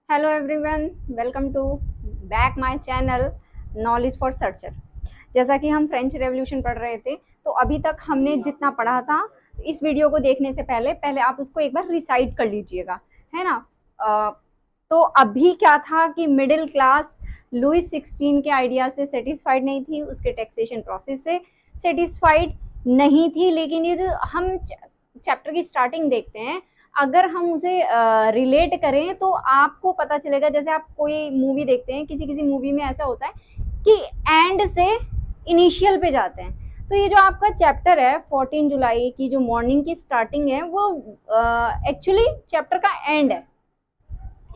Hello everyone, welcome to back my channel knowledge for searcher. जैसा कि हम French revolution पढ़ रहे थे, तो अभी तक हमने जितना पढ़ा था, इस वीडियो को देखने से पहले पहले आप उसको एक बार रिसाइट कर लीजिएगा, है ना। तो अभी क्या था कि मिडिल क्लास लुइस 16 के आइडिया से सेटिस्फाइड नहीं थी, उसके टैक्सेशन प्रोसेस से सेटिस्फाइड नहीं थी। लेकिन ये जो हम चैप्टर की स्टार्टिंग देखते हैं, अगर हम उसे रिलेट करें तो आपको पता चलेगा। जैसे आप कोई मूवी देखते हैं, किसी किसी मूवी में ऐसा होता है कि एंड से इनिशियल पे जाते हैं। तो ये जो आपका चैप्टर है 14 जुलाई की जो मॉर्निंग की स्टार्टिंग है, वो एक्चुअली चैप्टर का एंड है,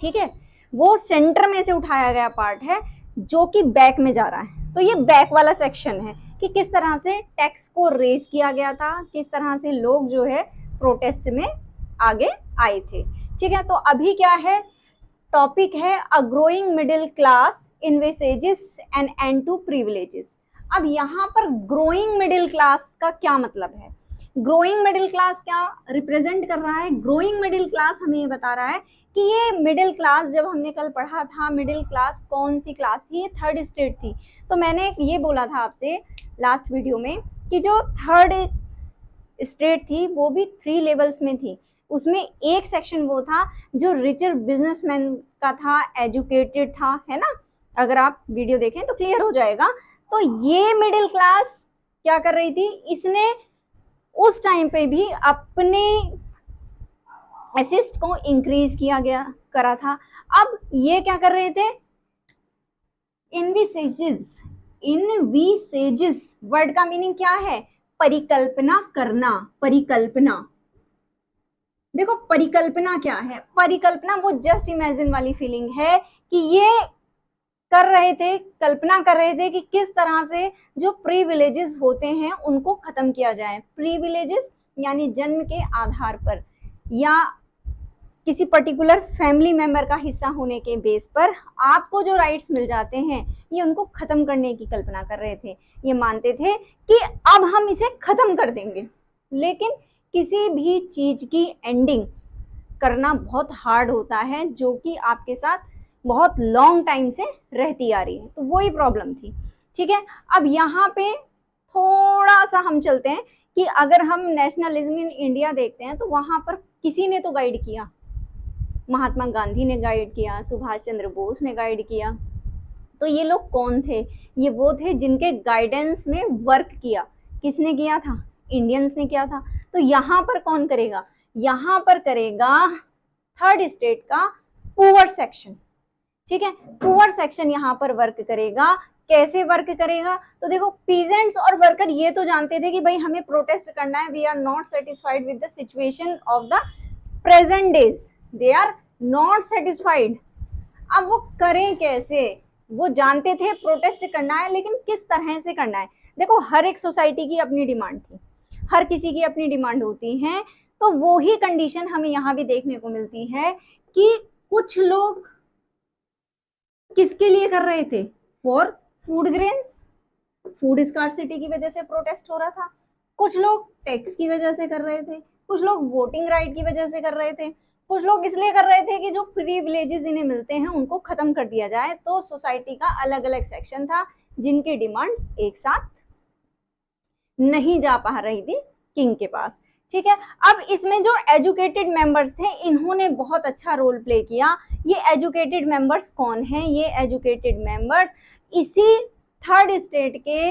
ठीक है। वो सेंटर में से उठाया गया पार्ट है जो कि बैक में जा रहा है। तो ये बैक वाला सेक्शन है कि किस तरह से टैक्स को रेज किया गया था, किस तरह से लोग जो है प्रोटेस्ट में आगे आए थे, ठीक है। तो अभी क्या है, टॉपिक है a growing middle class invasions and and to privileges. अब यहाँ पर ग्रोइंग मिडिल क्लास का क्या मतलब है? ग्रोइंग मिडिल क्लास क्या रिप्रेजेंट कर रहा है? ग्रोइंग मिडिल क्लास हमें ये बता रहा है कि ये मिडिल क्लास, जब हमने कल पढ़ा था मिडिल क्लास कौन सी क्लास थी, ये थर्ड स्टेट थी। तो मैंने ये बोला था आपसे लास्ट वीडियो में कि जो थर्ड स्टेट थी वो भी 3 लेवल्स में थी। उसमें एक सेक्शन वो था जो रिचर बिजनेसमैन का था, एजुकेटेड था, है ना। अगर आप वीडियो देखें तो क्लियर हो जाएगा। तो ये मिडिल क्लास क्या कर रही थी, इसने उस टाइम पे भी अपने असिस्ट को इंक्रीज किया गया करा था। अब ये क्या कर रहे थे, इनविसेजेस। इनविसेजेस वर्ड का मीनिंग क्या है? परिकल्पना करना, परिकल्पना। देखो परिकल्पना क्या है? परिकल्पना वो जस्ट इमेजिन वाली फीलिंग है कि ये कर रहे थे, कल्पना कर रहे थे कि किस तरह से जो प्रिविलेजेस होते हैं उनको खत्म किया जाए। प्रिविलेजेस यानी जन्म के आधार पर या किसी पर्टिकुलर फैमिली मेंबर का हिस्सा होने के बेस पर आपको जो राइट्स मिल जाते हैं, ये उनको खत्म करने की कल्पना कर रहे थे। ये मानते थे कि अब हम इसे खत्म कर देंगे। लेकिन किसी भी चीज की एंडिंग करना बहुत हार्ड होता है, जो कि आपके साथ बहुत लॉन्ग टाइम से रहती आ रही है। तो वही प्रॉब्लम थी, ठीक है। अब यहाँ पे थोड़ा सा हम चलते हैं कि अगर हम नेशनलिज्म इन इंडिया देखते हैं तो वहां पर किसी ने तो गाइड किया, महात्मा गांधी ने गाइड किया, सुभाष चंद्र बोस ने गाइड किया। तो ये लोग कौन थे? ये वो थे जिनके गाइडेंस में वर्क किया। किसने किया था? इंडियंस ने किया था। तो यहाँ पर कौन करेगा? यहाँ पर करेगा थर्ड स्टेट का पुअर सेक्शन, ठीक है। पुअर सेक्शन यहाँ पर वर्क करेगा। कैसे वर्क करेगा? तो देखो, पीजेंट्स और वर्कर ये तो जानते थे कि भाई हमें प्रोटेस्ट करना है, we are not satisfied with the situation of the present days, they are not satisfied. अब वो करें कैसे? वो जानते थे प्रोटेस्ट करना है, लेकिन किस तरह से करना है। देखो, हर एक सोसाइटी की अपनी डिमांड थी, हर किसी की अपनी डिमांड होती है। तो वो ही कंडीशन हमें यहाँ भी देखने को मिलती है कि कुछ लोग किसके लिए कर रहे थे? For food grains, food scarcity की वजह से प्रोटेस्ट हो रहा था। कुछ लोग टैक्स की वजह से कर रहे थे, कुछ लोग वोटिंग राइट की वजह से कर रहे थे, कुछ लोग इसलिए कर रहे थे कि जो प्रिविलेजेस इन्हें मिलते हैं उनको खत्म कर दिया जाए। तो सोसाइटी का अलग अलग सेक्शन था जिनकी डिमांड्स एक साथ नहीं जा पा रही थी किंग के पास, ठीक है। अब इसमें जो एजुकेटेड मेंबर्स थे, इन्होंने बहुत अच्छा रोल प्ले किया। ये एजुकेटेड मेंबर्स कौन है? ये एजुकेटेड मेंबर्स इसी थर्ड स्टेट के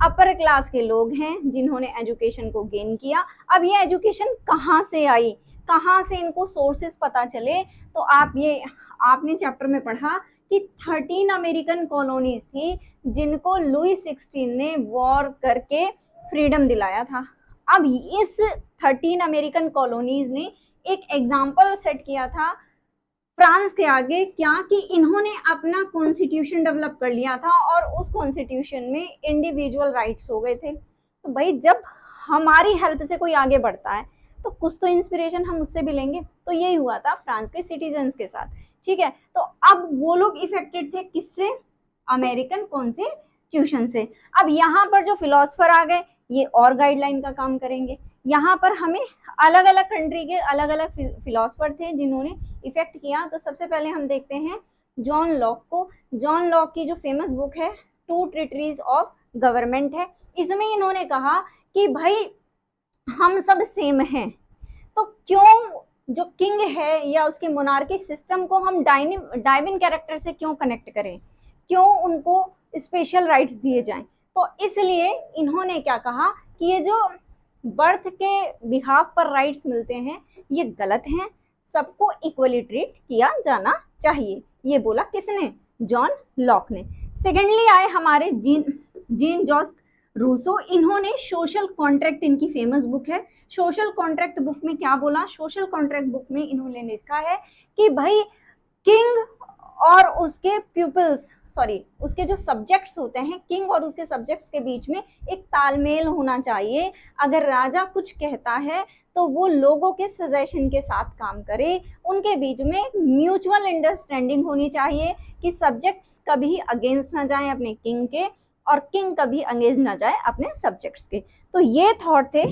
अपर क्लास के लोग हैं जिन्होंने एजुकेशन को गेन किया। अब ये एजुकेशन कहाँ से आई, कहाँ से इनको सोर्सेस पता चले? तो आपने चैप्टर में पढ़ा कि 13 अमेरिकन कॉलोनीज थी जिनको लुइस 16 ने वॉर करके फ्रीडम दिलाया था। अब इस 13 अमेरिकन कॉलोनीज ने एक एग्जाम्पल सेट किया था फ्रांस के आगे, क्या कि इन्होंने अपना कॉन्स्टिट्यूशन डेवलप कर लिया था और उस कॉन्स्टिट्यूशन में इंडिविजुअल राइट्स हो गए थे। तो भाई, जब हमारी हेल्प से कोई आगे बढ़ता है तो कुछ तो इंस्पिरेशन हम उससे भी लेंगे। तो यही हुआ था फ्रांस के सिटीजन्स के साथ, ठीक है। तो अब वो लोग इफेक्टेड थे किससे? अमेरिकन कॉन्स्टिट्यूशन से। अब यहाँ पर जो फिलोसफर आ गए, ये और गाइडलाइन का काम करेंगे। यहाँ पर हमें अलग अलग कंट्री के अलग अलग फिलोसफर थे जिन्होंने इफेक्ट किया। तो सबसे पहले हम देखते हैं जॉन लॉक को। जॉन लॉक की जो फेमस बुक है टू ट्रिटरीज ऑफ गवर्नमेंट है, इसमें इन्होंने कहा कि भाई हम सब सेम हैं, तो क्यों जो किंग है या उसके मोनार्की सिस्टम को हम डाइविन कैरेक्टर से क्यों कनेक्ट करें, क्यों उनको स्पेशल राइट्स दिए जाएं। तो इसलिए इन्होंने क्या कहा कि ये जो बर्थ के बिहाफ पर राइट्स मिलते हैं ये गलत हैं, सबको इक्वली ट्रीट किया जाना चाहिए। ये बोला किसने? जॉन लॉक ने। सेकेंडली आए हमारे जीन जॉस्क रूसो। इन्होंने सोशल कॉन्ट्रैक्ट, इनकी फेमस बुक है। सोशल कॉन्ट्रैक्ट बुक में क्या बोला? सोशल कॉन्ट्रैक्ट बुक में इन्होंने लिखा है कि भाई किंग और उसके पीपल्स, सॉरी उसके जो सब्जेक्ट्स होते हैं, किंग और उसके सब्जेक्ट्स के बीच में एक तालमेल होना चाहिए। अगर राजा कुछ कहता है तो वो लोगों के सजेशन के साथ काम करे, उनके बीच में म्यूचुअल अंडरस्टैंडिंग होनी चाहिए कि सब्जेक्ट्स कभी अगेंस्ट ना जाएं अपने किंग के और किंग कभी अगेंस्ट ना जाए अपने सब्जेक्ट्स के। तो ये थॉट थे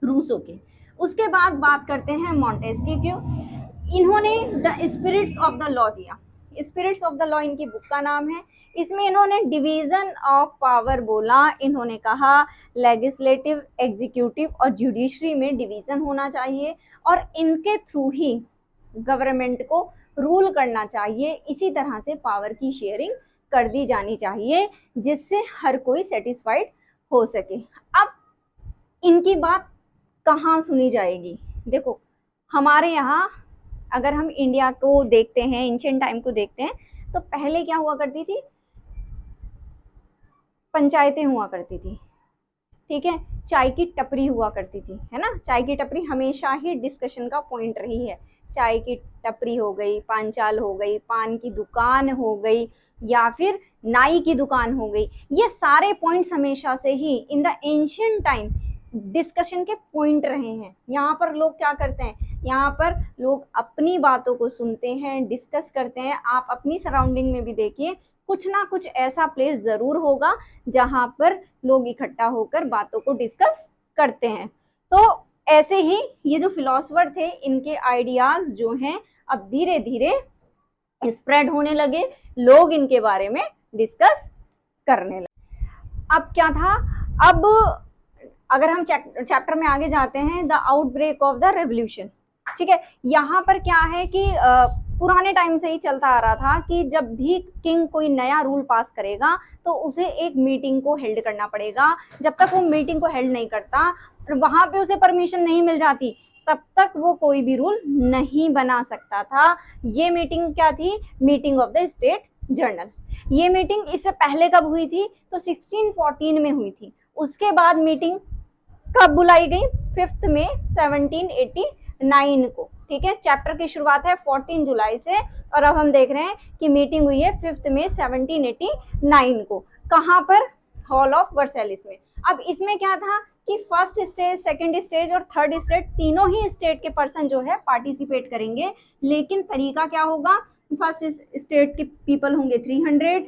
रूसो के। उसके बाद बात करते हैं मॉन्टेस्क्यू की। इन्होंने the spirits of the law दिया। स्पिरिट्स ऑफ द लॉ इनकी बुक का नाम है। इसमें इन्होंने डिवीजन ऑफ पावर बोला। इन्होंने कहा लेजिस्लेटिव, एग्जीक्यूटिव और जुडिशरी में डिवीजन होना चाहिए और इनके थ्रू ही गवर्नमेंट को रूल करना चाहिए। इसी तरह से पावर की शेयरिंग कर दी जानी चाहिए जिससे हर कोई सेटिस्फाइड हो सके। अब इनकी बात कहाँ सुनी जाएगी? देखो हमारे यहाँ अगर हम इंडिया को देखते हैं, एंशिएंट टाइम को देखते हैं, तो पहले क्या हुआ करती थी? पंचायतें हुआ करती थी, ठीक है। चाय की टपरी हुआ करती थी, है ना। चाय की टपरी हमेशा ही डिस्कशन का पॉइंट रही है। चाय की टपरी हो गई, पांचाल हो गई, पान की दुकान हो गई या फिर नाई की दुकान हो गई, ये सारे पॉइंट्स हमेशा से ही in the ancient time discussion के पॉइंट रहे हैं। यहाँ पर लोग क्या करते हैं? यहाँ पर लोग अपनी बातों को सुनते हैं, डिस्कस करते हैं। आप अपनी सराउंडिंग में भी देखिए, कुछ ना कुछ ऐसा प्लेस जरूर होगा जहाँ पर लोग इकट्ठा होकर बातों को डिस्कस करते हैं। तो ऐसे ही ये जो फिलोसफर थे इनके आइडियाज जो हैं अब धीरे धीरे स्प्रेड होने लगे, लोग इनके बारे में डिस्कस करने लगे। अब क्या था? अब अगर हम चैप्टर में आगे जाते हैं, the outbreak of the revolution, ठीक है। यहाँ पर क्या है कि पुराने टाइम से ही चलता आ रहा था कि जब भी किंग कोई नया रूल पास करेगा तो उसे एक मीटिंग को हेल्ड करना पड़ेगा। जब तक वो मीटिंग को हेल्ड नहीं करता और वहां पे उसे परमिशन नहीं मिल जाती तब तक वो कोई भी रूल नहीं बना सकता था। ये मीटिंग क्या थी? Meeting of the state journal. ये मीटिंग इससे पहले कब हुई थी? तो 1614 में हुई थी। उसके बाद मीटिंग कब बुलाई गई? 5 मई 1789 को, ठीक है। चैप्टर की शुरुआत है 14 जुलाई से और अब हम देख रहे हैं कि मीटिंग हुई है 5 मई 1789 को। कहाँ पर? हॉल ऑफ वर्सेलिस में। अब इसमें क्या था कि फर्स्ट स्टेज, सेकंड स्टेज और थर्ड स्टेज तीनों ही स्टेट के पर्सन जो है पार्टिसिपेट करेंगे, लेकिन तरीका क्या होगा? फर्स्ट स्टेट के पीपल होंगे 300,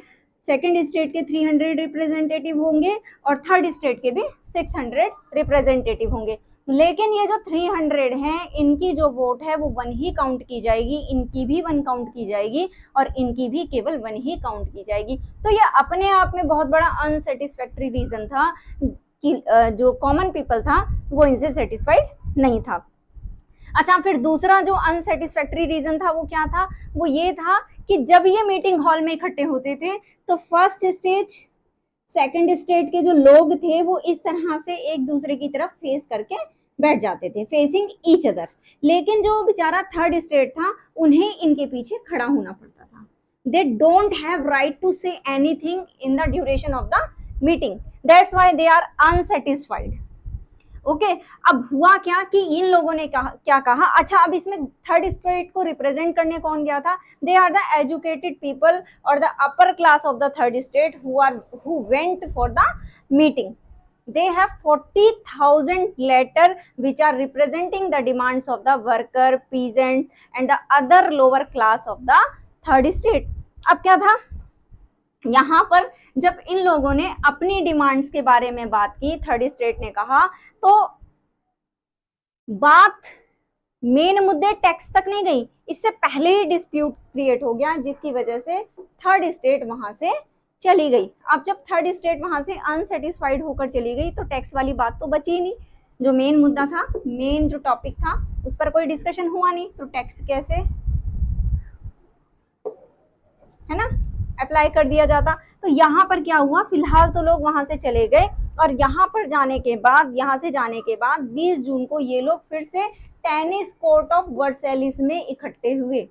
सेकंड स्टेट के 300 रिप्रेजेंटेटिव होंगे और थर्ड स्टेट के भी 600 रिप्रेजेंटेटिव होंगे। लेकिन ये जो 300 हैं इनकी जो वोट है वो 1 ही काउंट की जाएगी, इनकी भी 1 काउंट की जाएगी और इनकी भी केवल 1 ही काउंट की जाएगी। तो ये अपने आप में बहुत बड़ा अनसेटिस्फैक्टरी रीजन था कि जो कॉमन पीपल था वो इनसे सेटिस्फाइड नहीं था। अच्छा, फिर दूसरा जो अनसेटिस्फैक्टरी रीजन था वो क्या था? वो ये था कि जब ये मीटिंग हॉल में इकट्ठे होते थे तो फर्स्ट स्टेज, सेकंड स्टेट के जो लोग थे वो इस तरह से एक दूसरे की तरफ फेस करके बैठ जाते थे, फेसिंग ईच अदर। लेकिन जो बेचारा थर्ड स्टेट था उन्हें इनके पीछे खड़ा होना पड़ता था। They don't have right to say anything in the duration of the meeting, that's why they are unsatisfied. Okay, अब हुआ क्या कि इन लोगों ने क्या कहा? अच्छा, अब इसमें थर्ड स्टेट को रिप्रेजेंट करने कौन गया था? They are the educated people और the upper class of the third state who went for the meeting. They have 40,000 letter which are representing the demands of the worker, peasants and the other lower class of the third state. अब क्या था? यहाँ पर जब इन लोगों ने अपनी demands के बारे में बात की, थर्ड स्टेट ने कहा, तो बात मेन मुद्दे टैक्स तक नहीं गई, इससे पहले ही डिस्प्यूट क्रिएट हो गया, जिसकी वजह से थर्ड स्टेट वहां से चली गई। अब जब थर्ड स्टेट वहां से अनसेटिस्फाइड होकर चली गई तो टैक्स वाली बात तो बची नहीं, जो मेन मुद्दा था, मेन जो टॉपिक था, उस पर कोई डिस्कशन हुआ नहीं, तो टैक्स कैसे, है ना, अप्लाई कर दिया जाता। तो यहाँ पर क्या हुआ, फिलहाल तो लोग वहां से चले गए, और यहाँ पर जाने के बाद, यहाँ से जाने के बाद 20 जून को ये लोग फिर से टेनिस कोर्ट ऑफ वर्सेलिस में इकट्ठे हुए।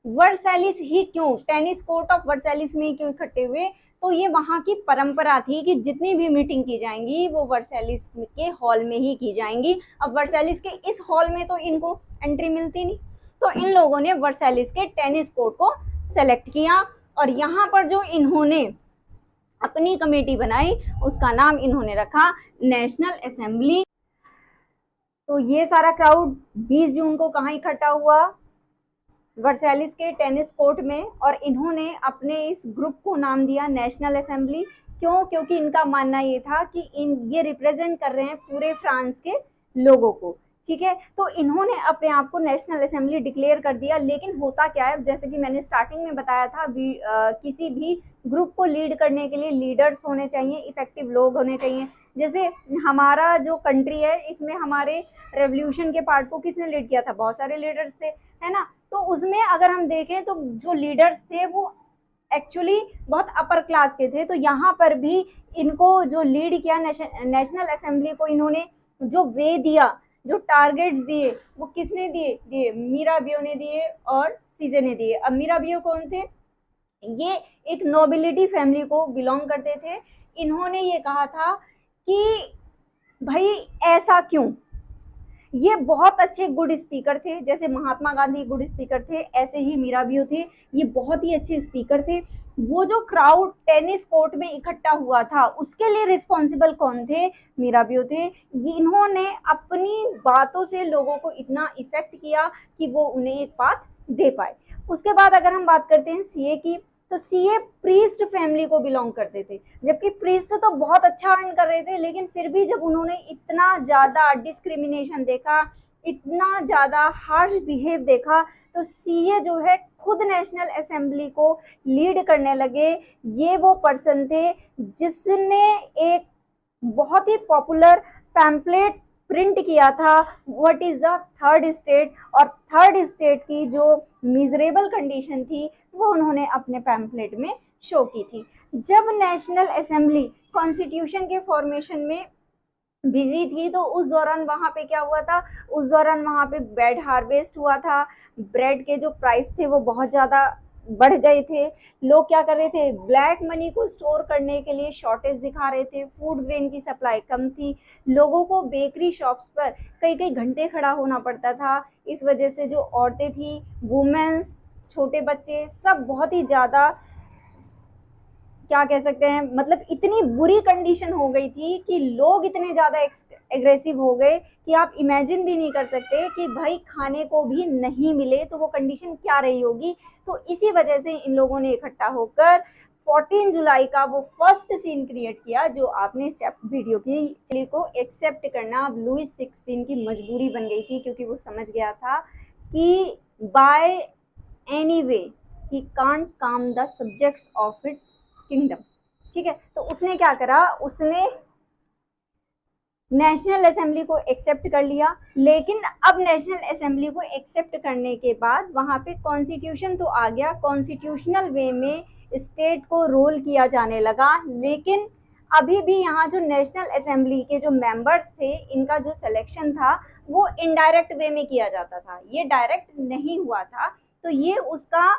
वर्सेलिस ही क्यों, टेनिस कोर्ट ऑफ वर्सेलिस में क्यों इकट्ठे हुए, तो ये वहां की परंपरा थी कि जितनी भी मीटिंग की जाएंगी वो वर्सेलिस के हॉल में ही की जाएंगी। अब वर्सेलिस के इस हॉल में तो इनको एंट्री मिलती नहीं, तो इन लोगों ने वर्सेलिस के टेनिस कोर्ट को सेलेक्ट किया, और यहाँ पर जो इन्होंने अपनी कमेटी बनाई उसका नाम इन्होंने रखा नेशनल असेंबली। तो ये सारा क्राउड 20 जून को कहाँ इकट्ठा हुआ, वर्सेलिस के टेनिस कोर्ट में, और इन्होंने अपने इस ग्रुप को नाम दिया नेशनल असेंबली। क्यों, क्योंकि इनका मानना ये था कि ये रिप्रेजेंट कर रहे हैं पूरे फ्रांस के लोगों को, ठीक है। तो इन्होंने अपने आप को नेशनल असेंबली डिक्लेयर कर दिया। लेकिन होता क्या है, जैसे कि मैंने स्टार्टिंग में बताया था, किसी भी ग्रुप को लीड करने के लिए लीडर्स होने चाहिए, इफेक्टिव लोग होने चाहिए। जैसे हमारा जो कंट्री है, इसमें हमारे रेवोल्यूशन के पार्ट को किसने लीड किया था, बहुत सारे लीडर्स थे, है ना। तो उसमें अगर हम देखें तो जो लीडर्स थे वो एक्चुअली बहुत अपर क्लास के थे। तो यहाँ पर भी इनको जो लीड किया नेशनल असेंबली को, इन्होंने जो वे दिया, जो टारगेट्स दिए, वो किसने दिए मीराबियो ने दिए और सीजे ने दिए। अब मीराबियो कौन थे, ये एक नोबिलिटी फैमिली को बिलोंग करते थे। इन्होंने ये कहा था कि भाई ऐसा क्यों, ये बहुत अच्छे गुड स्पीकर थे, जैसे महात्मा गांधी गुड स्पीकर थे, ऐसे ही मीराबियो थे, ये बहुत ही अच्छे स्पीकर थे। वो जो क्राउड टेनिस कोर्ट में इकट्ठा हुआ था उसके लिए रिस्पॉन्सिबल कौन थे, मीराबियो थे। इन्होंने अपनी बातों से लोगों को इतना इफेक्ट किया कि वो उन्हें एक बात दे पाए। उसके बाद अगर हम बात करते हैं सीए की, तो सीए प्रीस्ट फैमिली को बिलोंग करते थे, जबकि प्रीस्ट तो बहुत अच्छा अर्न कर रहे थे, लेकिन फिर भी जब उन्होंने इतना ज्यादा डिस्क्रिमिनेशन देखा, इतना ज्यादा हार्श बिहेव देखा, तो सीए जो है खुद नेशनल असेंबली को लीड करने लगे। ये वो पर्सन थे जिसने एक बहुत ही पॉपुलर पैम्पलेट प्रिंट किया था, what is the third state, और थर्ड स्टेट की जो मिजरेबल कंडीशन थी वो उन्होंने अपने पैम्पलेट में शो की थी। जब नेशनल असेंबली कॉन्स्टिट्यूशन के फॉर्मेशन में बिजी थी, तो उस दौरान वहां पे क्या हुआ था, उस दौरान वहां पे ब्रेड हार्वेस्ट हुआ था, ब्रेड के जो प्राइस थे वो बहुत ज्यादा बढ़ गए थे। लोग क्या कर रहे थे, ब्लैक मनी को स्टोर करने के लिए शॉर्टेज दिखा रहे थे, फूड ग्रेन की सप्लाई कम थी, लोगों को बेकरी शॉप्स पर कई कई घंटे खड़ा होना पड़ता था। इस वजह से जो औरतें थी, वुमेन्स, छोटे बच्चे, सब बहुत ही ज्यादा, क्या कह सकते हैं, मतलब इतनी बुरी कंडीशन हो गई थी कि लोग इतने ज्यादा एग्रेसिव हो गए कि आप इमेजिन भी नहीं कर सकते कि भाई खाने को भी नहीं मिले तो वो कंडीशन क्या रही होगी। तो इसी वजह से इन लोगों ने इकट्ठा होकर 14 जुलाई का वो फर्स्ट सीन क्रिएट किया, जो आपने इस वीडियो की को एक्सेप्ट करना लुइस 16 की मजबूरी बन गई थी, क्योंकि वो समझ गया था कि by any way he can't come the subjects of its kingdom, ठीक है। तो उसने क्या करा, उसने नेशनल असेंबली को एक्सेप्ट कर लिया। लेकिन अब नेशनल असेंबली को एक्सेप्ट करने के बाद वहां पे कॉन्स्टिट्यूशन तो आ गया, कॉन्स्टिट्यूशनल वे में स्टेट को रोल किया जाने लगा। लेकिन अभी भी यहाँ जो नेशनल असेंबली के जो मेंबर्स थे, इनका जो सिलेक्शन था वो इनडायरेक्ट वे में किया जाता था, ये डायरेक्ट नहीं हुआ था। तो ये उसका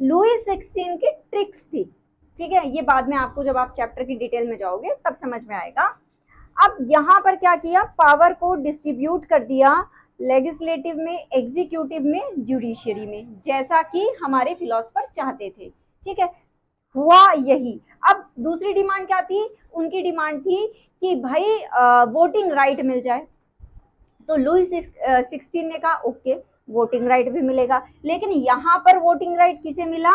लुइस 16 की ट्रिक्स थी, ठीक है। ये बाद में आपको जब आप चैप्टर की डिटेल में जाओगे तब समझ में आएगा। अब यहाँ पर क्या किया, पावर को डिस्ट्रीब्यूट कर दिया लेजिस्लेटिव में, एग्जीक्यूटिव में, जुडिशियरी में, जैसा कि हमारे फिलोसफर चाहते थे, ठीक है। हुआ यही। अब दूसरी डिमांड क्या थी, उनकी डिमांड थी कि भाई वोटिंग राइट मिल जाए। तो लुइस 16 ने कहा ओके, वोटिंग राइट भी मिलेगा। लेकिन यहाँ पर वोटिंग राइट किसे मिला,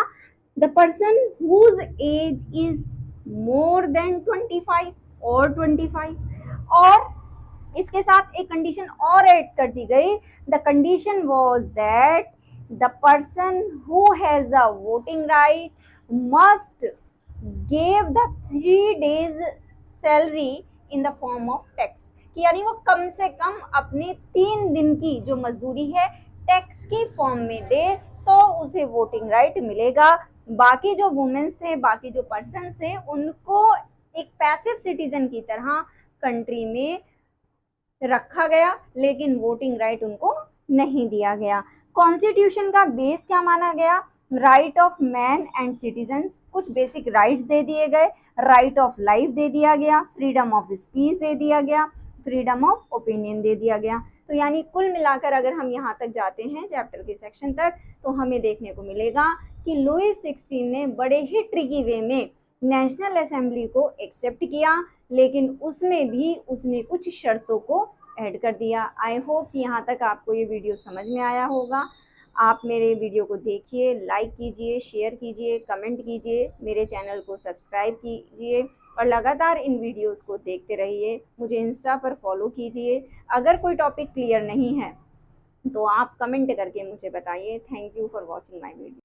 the person whose age is more than 25 और 25, और इसके साथ एक कंडीशन और ऐड कर दी गई, the condition was that the person who has the voting right must gave the 3 days salary in the form of tax, कि यानी वो कम से कम अपने 3 दिन की जो मजदूरी है टैक्स की फॉर्म में दे तो उसे वोटिंग राइट मिलेगा। बाकी जो वुमेन्स थे, बाकी जो पर्सन थे, उनको एक पैसिव सिटीजन की तरह कंट्री में रखा गया, लेकिन वोटिंग राइट उनको नहीं दिया गया। कॉन्स्टिट्यूशन का बेस क्या माना गया? Right of man and citizen, कुछ बेसिक राइट्स दे दिए गए, राइट ऑफ लाइफ दे दिया गया, फ्रीडम ऑफ स्पीच दे दिया गया, फ्रीडम ऑफ ओपिनियन दे दिया गया। तो यानी कुल मिलाकर अगर हम यहाँ तक जाते हैं चैप्टर के सेक्शन तक, तो हमें देखने को मिलेगा कि लुई 16 ने बड़े ही ट्रिकी वे में नेशनल असेंबली को एक्सेप्ट किया, लेकिन उसमें भी उसने कुछ शर्तों को ऐड कर दिया। आई होप कि यहाँ तक आपको ये वीडियो समझ में आया होगा। आप मेरे वीडियो को देखिए, लाइक कीजिए, शेयर कीजिए, कमेंट कीजिए, मेरे चैनल को सब्सक्राइब कीजिए और लगातार इन वीडियोस को देखते रहिए। मुझे इंस्टा पर फॉलो कीजिए। अगर कोई टॉपिक क्लियर नहीं है तो आप कमेंट करके मुझे बताइए। Thank you for watching my video.